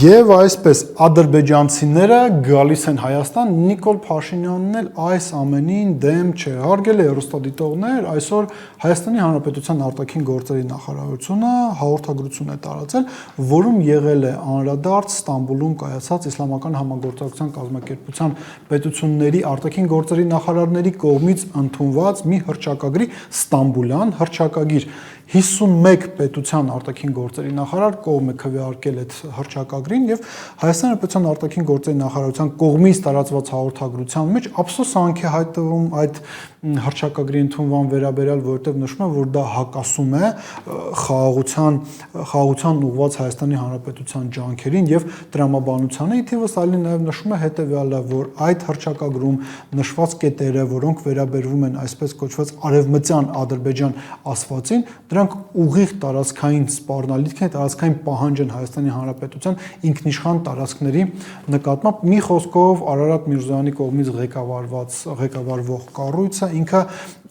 Եվ այսպես ադրբեջանցիները գալիս են Հայաստան, Նիկոլ Փաշինյանն էլ այս ամենին դեմ չէ։ Հարգելի հեռուստադիտողներ, այսօր Հայաստանի Հանրապետության արտաքին գործերի նախարարությունը հաղորդագրություն է տարածել, որում եղել է անդրադարձ Ստամբուլում կայացած Իսլամական համագործակցության կազմակերպության պետությունների արտաքին գործերի նախարարների կողմից ընդունված մի հռչակագրի Ստամբուլյան հռչակագիր 51 պետության արտաքին գործերի նախարար կողմը քվեարկել այդ հռչակագրին եւ Հայաստանի Հանրապետության արտաքին գործերի նախարարության կողմից տարածված հաղորդագրության մեջ ափսոսանք է հայտնվում այդ հռչակագրի ընդունման վերաբերյալ, որովհետեւ նշվում է, որ դա հակասում է խաղաղության ուղղված Հայաստանի Հանրապետության ջանքերին եւ տրամաբանությանը, ի թիվս այլն նաեւ նշվում է հետեւյալը, որ այդ հռչակագրում նշված կետերը, որոնք վերաբերվում են այսպես կոչված արևմտյան Ադրբեջան ասվածին, դրանք ուղիղ տարածքային սպառնալիք են, տարածքային պահանջ են Հայաստանի Հանրապետության ինքնիշխան տարածքների նկատմամբ։ Մի խոսքով Արարատ Միրզոյանի կողմից ղեկավարվող կառույցը ինքը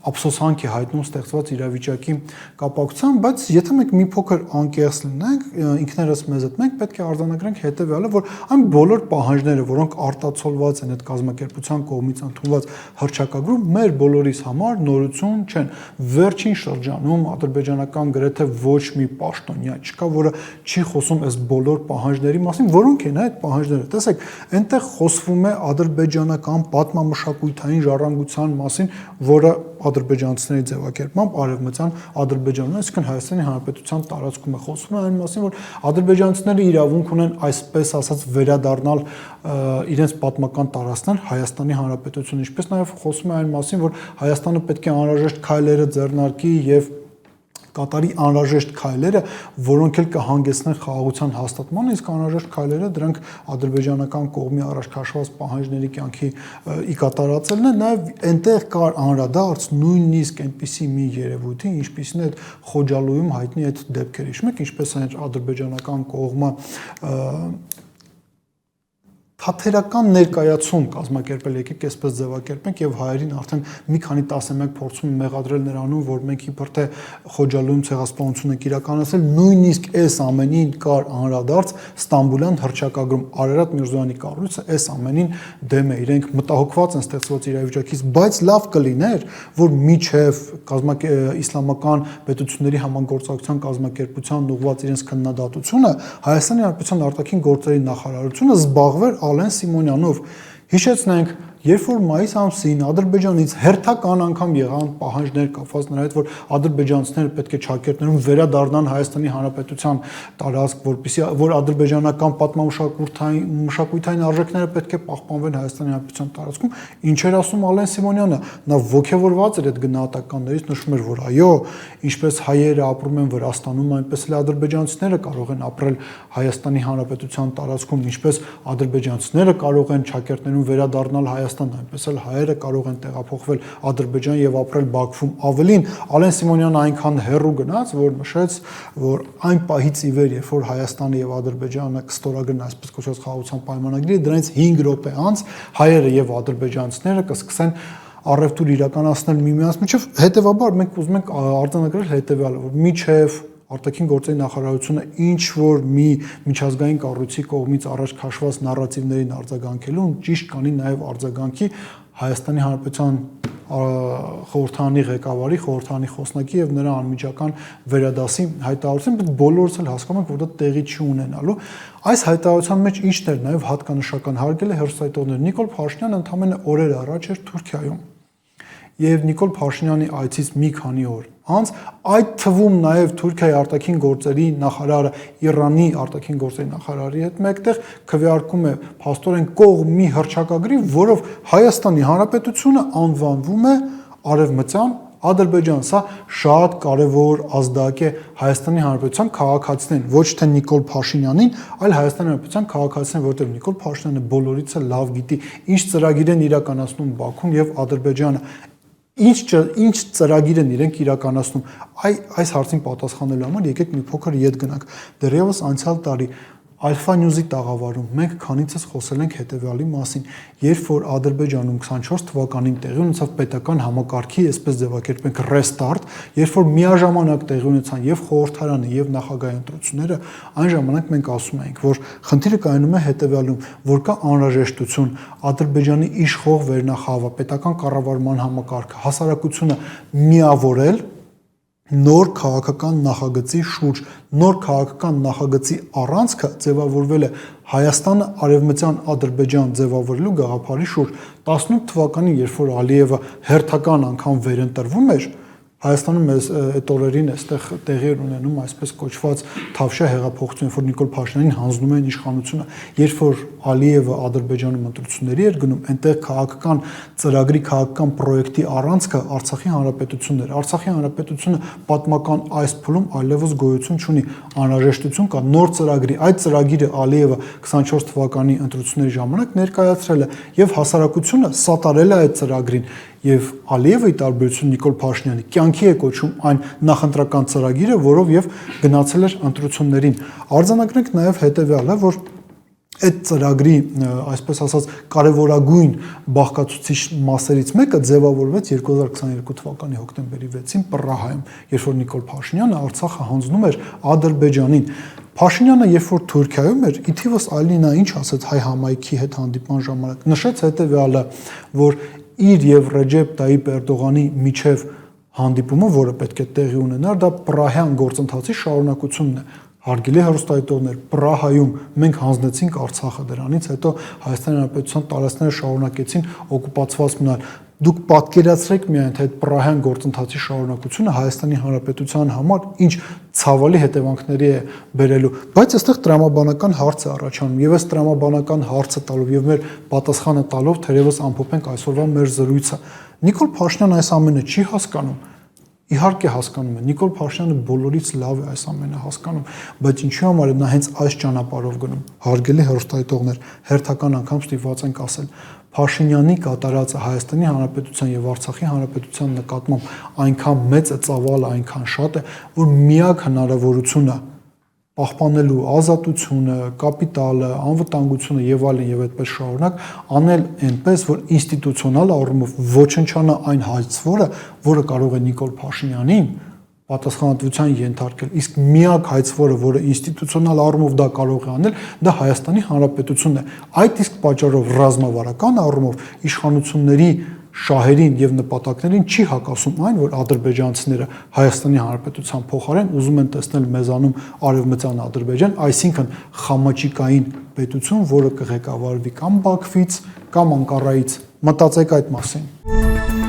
ափսոսանք է հայտնում ստեղծված իրավիճակի կապակցությամբ, բայց եթե մենք մի փոքր անկեղծ լինենք, ինքներս մեզ հետ մենք պետք է արձանագրենք հետեւյալը, որ այն բոլոր պահանջները, որոնք արտացոլված են այդ կազմակերպության կողմից ընդունված հռչակագրում, մեր բոլորիս համար նորություն չեն։ Վերջին շրջանում ադրբեջանական գրեթե ոչ մի պաշտոնյա չկա, որը չի խոսում այս բոլոր պահանջների մասին, որոնք են այդ պահանջները։ Տեսեք, այնտեղ խոսվում է ադրբեջանական պատմամշակութային ժառանգության մասին, որը ադրբեջանցիների ձևակերպմամբ արևմտյան Ադրբեջանում, այսինքն Հայաստանի Հանրապետության տարածքում է խոսվում է այն մասին, որ ադրբեջանցիները իրավունք ունեն այսպես ասած վերադառնալ իրենց պատմական տարածքներ Հայաստանի Հանրապետություն, ինչպես նաև խոսվում է այն մասին, որ Հայաստանը պետք է անհրաժեշտ քայլերը ձեռնարկի եւ կատարի անհրաժեշտ քայլերը, որոնք էլ կհանգեցնեն խաղաղության հաստատման, իսկ անհրաժեշտ քայլերը դրանք ադրբեջանական կողմի առաջ քաշված պահանջների կյանքի ի կատարածելն է, նաև այնտեղ կար անդրադարձ նույնիսկ այնպիսի մի երևույթի, ինչպիսին է այդ Խոջալույում հայտնի այդ դեպքերը, հիշում եք, ինչպես է ադրբեջանական կողմը թաթերական ներկայացում կազմակերպել, եկեք այսպես ձևակերպենք եւ հայերին արդեն մի քանի տասնամյակ փորձում են մեղադրել նրանում, որ մենք իբր թե Խոջալույում ցեղասպանություն ենք իրականացրել, նույնիսկ այս ամենին կար անդրադարձ Ստամբուլյան հռչակագրում, Արարատ Միրզոյանի կառույցը այս ամենին դեմ է, իրենք մտահոգված են ստեղծված իրավիճակից, բայց լավ կլիներ, որ միջև իսլամական պետությունների համագործակցության կազմակերպության ուղղված իրենց քննադատությունը Հայաստանի Հանրապետության արտաքին գործերի նախարարությունը զբաղվեր Ալեն Սիմոնյանով։ Հիշեցնենք, երբ որ մայիս ամսին Ադրբեջանից հերթական անգամ եղան պահանջներ կապված նրա հետ, որ ադրբեջանցիները պետք է ճակերտներում վերադառնան Հայաստանի Հանրապետության տարածք, որ ադրբեջանական պատմամշակութային արժեքները պետք է պահպանվեն Հայաստանի Հանրապետության տարածքում, ինչ էր ասում Ալեն Սիմոնյանը, նա ոգևորված էր այդ գնահատականներից, նշում էր, որ այո, ինչպես հայերը ապրում են Վրաստանում, այնպես էլ ադրբեջանցիները կարող են ապրել Հայաստանի Հանրապետության տարածքում, ինչպես ադրբեջանցիները կարող են ճակերտներում վերադառնալ Հայաստան, այնպես էլ հայերը կարող են տեղափոխվել Ադրբեջան եւ ապրել Բաքվում։ Ավելին, Ալեն Սիմոնյանը այնքան հեռու գնաց, որ նշեց, որ այն պահից ի վեր, երբ որ Հայաստանը եւ Ադրբեջանը կստորագրեն այսպես կոչված խաղաղության պայմանագրերը, դրանից 5 րոպե անց հայերը եւ ադրբեջանցիները կսկսեն առևտուր իրականացնել միմյանց միջև, հետեւաբար մենք ուզում ենք արձանագրել հետեւյալը, որ միջև արտաքին գործերի նախարարությունը ինչ որ մի միջազգային կառույցի կողմից առաջ քաշված նարատիվներին արձագանքելու ճիշտ կանի նաև արձագանքի Հայաստանի Հանրապետության խորհրդարանի ղեկավարի, խորհրդարանի խոսնակի եւ նրա անմիջական վերադասի հայտարարություն, բայց բոլորս էլ հասկանում ենք, որ դա տեղի չի ունենալու։ Այս հայտարարության մեջ ինչն էր նաև հատկանշական, հարգելի հեռուստադիտողներ, Նիկոլ Փաշինյանը ընդամենը օրեր առաջ էր Թուրքիայում եւ Նիկոլ Փաշինյանի այցից մի քանի օր անց այդ թվում նաև Թուրքիայի արտաքին գործերի նախարարը Իրանի արտաքին գործերի նախարարի հետ մեկտեղ քվեարկում է փաստորեն կողմի հռչակագրի, որով Հայաստանի Հանրապետությունը անվանվում է արևմտյան Ադրբեջան, սա շատ կարևոր ազդակ է Հայաստանի Հանրապետության քաղաքացիներին, ոչ թե Նիկոլ Փաշինյանին, այլ Հայաստանի Հանրապետության քաղաքացիներին, որտեղ Նիկոլ Փաշինյանը բոլորից է լավ գիտի, ինչ ծրագիր են իրականացնում Բաքուն եւ Ադրբեջանը, ինչ ծրագիր են իրենք իրականացնում։ Այս հարցին պատասխանելու համար եկեք մի փոքր ետ գնանք։ Դեռևս անցյալ տարի Alpha News-ի տաղավարում մենք քանիցս խոսել ենք հետևյալի մասին, երբ որ Ադրբեջանում 24 թվականին տեղի ունեցավ պետական համակարգի, այսպես ձևակերպենք restart, երբ որ միաժամանակ տեղի ունեցան եւ խորհրդարանը եւ նախագահի ընտրությունները, այն ժամանակ մենք ասում էինք, որ խնդիրը կայանում է հետևյալում, որ կա անհրաժեշտություն Ադրբեջանի իշխող վերնախավը, պետական կառավարման համակարգը, հասարակությունը միավորել նոր քաղաքական նախագծի շուրջ, նոր քաղաքական նախագծի առանցքը ձևավորվել է Հայաստանը արևմտյան Ադրբեջան ձևավորելու գաղափարի շուրջ 18 թվականին, երբ որ Ալիևը հերթական անգամ վերընտրվում էր, Հայաստանում այդ օրերին այստեղ տեղի էր ունենում այսպես կոչված Թավշյա հեղափոխություն, որ Նիկոլ Փաշինյանին հանձնում են իշխանությունը, երբ որ Ալիևը Ադրբեջանում ընտրությունների էր գնում, այնտեղ քաղաքական ծրագրի, քաղաքական պրոյեկտի առանցքը Արցախի հանրապետությունն էր։ Արցախի հանրապետությունը պատմական այս փուլում այլևս գոյություն չունի, անհրաժեշտություն կա նոր ծրագրի։ Այդ ծրագիրը Ալիևը 24 թվականի ընտրությունների ժամանակ ներկայացրել է եւ հասարակությունը սատարել է այդ ծրագրին։ Եվ Ալիևը ի տարբերություն Նիկոլ Փաշինյանի կյանքի է կոչում այն նախընտրական ծրագիրը, որով եւ գնացել էր ընտրություններին։ Արձանագրենք նաեւ հետեւյալը, որ այդ ծրագրի, այսպես ասած, կարևորագույն բաղկացուցիչ մասերից մեկը ձևավորվեց 2022 թվականի հոկտեմբերի 6-ին Պրահայում, երբ որ Նիկոլ Փաշինյանը Արցախը հանձնում էր Ադրբեջանին։ Փաշինյանը, երբ որ Թուրքիայում էր, ի թիվս այլնի նա ինչ ասեց հայ համայնքի հետ հանդիպման ժամանակ, նշեց հետեւյալը, որ իր եւ Ռեջեփ Տայիպ Էրդողանի միջև հանդիպումը, որը պետք է տեղի ունենար, դա Պրահյան գործընթացի շարունակությունն է։ Հարգելի հեռուստադիտողներ, Պրահայում մենք հանձնեցինք Արցախը, դրանից հետո Հայաստանի Հանրապետության տարածքները շարունակեցին օկուպացված մնալ։ Դուք պատկերացրեք միայն, թե այդ Պրահյան գործընթացի շարունակությունը Հայաստանի Հանրապետության համար ինչ ցավալի հետևանքների է բերելու, բայց այստեղ տրամաբանական հարց է առաջանում եւ այս տրամաբանական հարցը տալով եւ մեր պատասխանը տալով թերևս ամփոփենք այսօրվա մեր զրույցը։ Նիկոլ Փաշինյանը այս ամենը չի հասկանում։ Իհարկե հասկանում է, Նիկոլ Փաշինյանը բոլորից լավ է այս ամենը հասկանում, բայց ինչու համար է նա հենց այս ճանապարհով գնում։ Հարգելի հեռուստադիտողներ, հերթական անգամ ստիպված ենք ասել, Փաշինյանի կատարածը Հայաստանի Հանրապետության եւ Արցախի Հանրապետության նկատմամբ այնքան մեծ է, ծավալը այնքան շատ է, որ միակ հնարավորությունը պահպանելու ազատությունը, կապիտալը, անվտանգությունը եւ այլն այդպես շարունակ անել այնպես, որ ինստիտուցիոնալ առումով ոչնչանա այն հայցվորը, որը կարող է Նիկոլ Փաշինյանին պատասխանատվության ենթարկել, իսկ միակ հայցվորը, որը ինստիտուցիոնալ առումով դա կարող է անել, դա Հայաստանի Հանրապետությունն է։ Այդ իսկ պատճառով ռազմավարական առումով իշխանությունների շահերին եւ նպատակներին չի հակասում այն, որ ադրբեջանցիները Հայաստանի Հանրապետության փոխարեն ուզում են տեսնել մեզանում արևմտյան Ադրբեջան, այսինքն խամաճիկային պետություն, որը կղեկավարվի կամ Բաքվից, կամ Անկարայից։ Մտածեք այդ մասին։